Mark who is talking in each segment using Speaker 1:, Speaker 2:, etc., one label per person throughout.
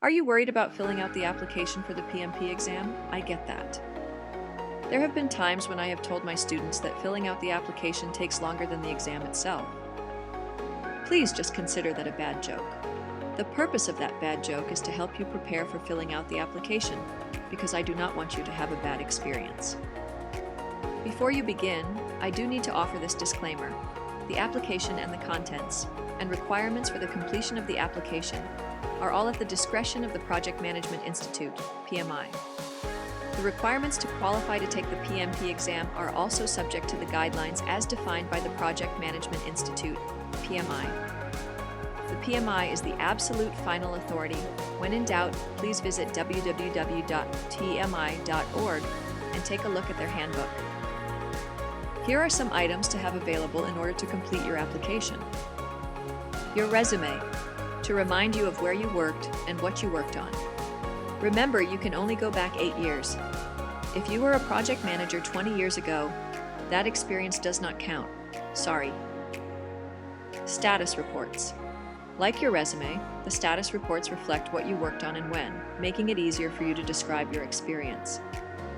Speaker 1: Are you worried about filling out the application for the PMP exam? I get that. There have been times when I have told my students that filling out the application takes longer than the exam itself. Please just consider that a bad joke. The purpose of that bad joke is to help you prepare for filling out the application, because I do not want you to have a bad experience. Before you begin, I do need to offer this disclaimer. The application and the contents, and requirements for the completion of the application, are all at the discretion of the Project Management Institute, PMI. The requirements to qualify to take the PMP exam are also subject to the guidelines as defined by the Project Management Institute, PMI. The PMI is the absolute final authority. When in doubt, please visit www.tmi.org and take a look at their handbook. Here are some items to have available in order to complete your application. Your resume, to remind you of where you worked and what you worked on. Remember, you can only go back 8 years. If you were a project manager 20 years ago, that experience does not count. Sorry. Status reports. Like your resume, the status reports reflect what you worked on and when, making it easier for you to describe your experience.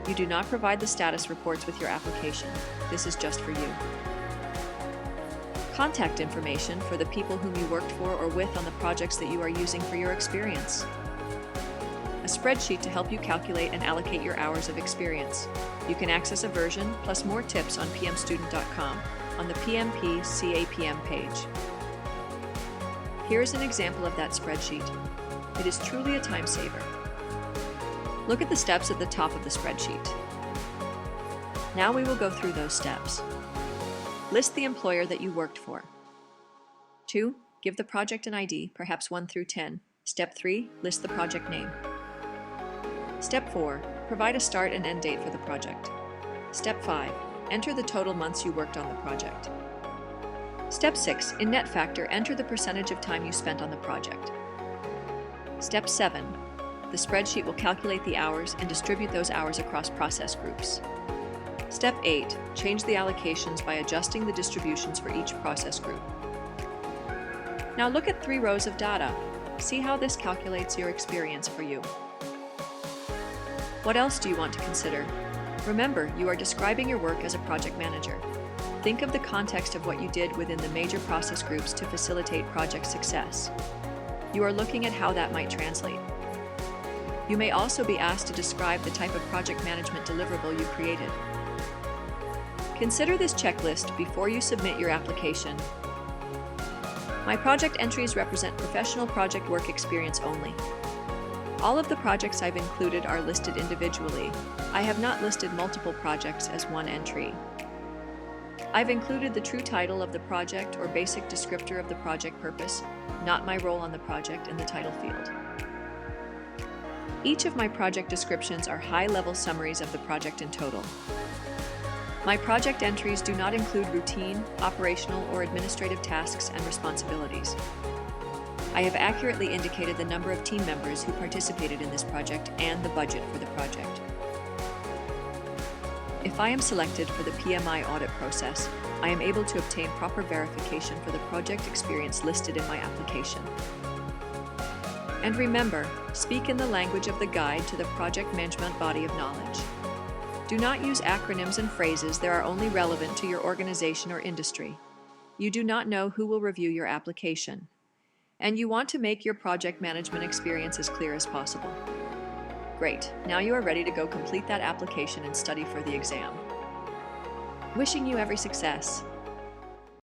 Speaker 1: You do not provide the status reports with your application. This is just for you. Contact information for the people whom you worked for or with on the projects that you are using for your experience. A spreadsheet to help you calculate and allocate your hours of experience. You can access a version plus more tips on pmstudent.com on the PMP CAPM page. Here's an example of that spreadsheet. It is truly a time saver. Look at the steps at the top of the spreadsheet. Now we will go through those steps. List the employer that you worked for. 2. Give the project an ID, perhaps 1 through 10. Step 3. List the project name. Step 4. Provide a start and end date for the project. Step 5. Enter the total months you worked on the project. Step 6. In net factor, enter the percentage of time you spent on the project. Step 7. The spreadsheet will calculate the hours and distribute those hours across process groups. Step 8. Change the allocations by adjusting the distributions for each process group. Now look at 3 rows of data. See how this calculates your experience for you. What else do you want to consider? Remember, you are describing your work as a project manager. Think of the context of what you did within the major process groups to facilitate project success. You are looking at how that might translate. You may also be asked to describe the type of project management deliverable you created. Consider this checklist before you submit your application. My project entries represent professional project work experience only. All of the projects I've included are listed individually. I have not listed multiple projects as one entry. I've included the true title of the project or basic descriptor of the project purpose, not my role on the project, in the title field. Each of my project descriptions are high-level summaries of the project in total. My project entries do not include routine, operational, or administrative tasks and responsibilities. I have accurately indicated the number of team members who participated in this project and the budget for the project. If I am selected for the PMI audit process, I am able to obtain proper verification for the project experience listed in my application. And remember, speak in the language of the guide to the project management body of knowledge. Do not use acronyms and phrases that are only relevant to your organization or industry. You do not know who will review your application. And you want to make your project management experience as clear as possible. Great, now you are ready to go complete that application and study for the exam. Wishing you every success.